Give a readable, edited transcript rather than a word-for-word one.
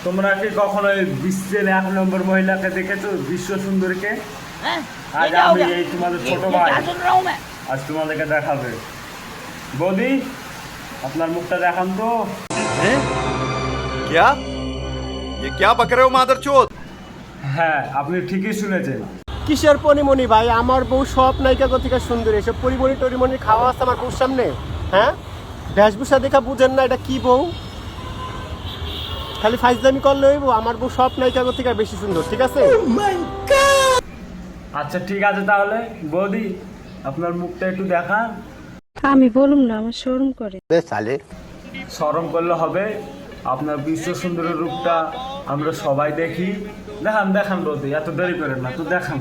তোমরা কি কখনো বিশ্বের 1 নম্বর মহিলাকে দেখেছো, বিশ্ব সুন্দরীকে? আজ আমি এই তোমাদের ছোট ভাই আজ তোমাদেরকে দেখাবে। বৌদি, আপনার মুখটা দেখান তো। क्या ये क्या बक रहे हो मादरचोद? হ্যাঁ, আপনি ঠিকই শুনেছেন। কিসের পরিমণি ভাই? আমার বউ সব নায়িকা গতিকা সুন্দরী, এসব পরিমণি টরিমণি খাওয়া আছে আমার বউর সামনে? হ্যাঁ, বেশভূষা দেখা বুঝেন না এটা কি বউ? খালি ফাইজলামি করলে হইব? আমার বউ সব নায়িকা গতিকা বেশি সুন্দর, ঠিক আছে? আচ্ছা ঠিক আছে, তাহলে বৌদি আপনার মুখটা একটু দেখান। আমি বলুম না, আমার শরম করে। শরম করলে হবে? আপনার বিশ্ব সুন্দরের রূপটা আমরা সবাই দেখি। দেখান দেখান বৌদি, এত দেরি করেন না তো, দেখান।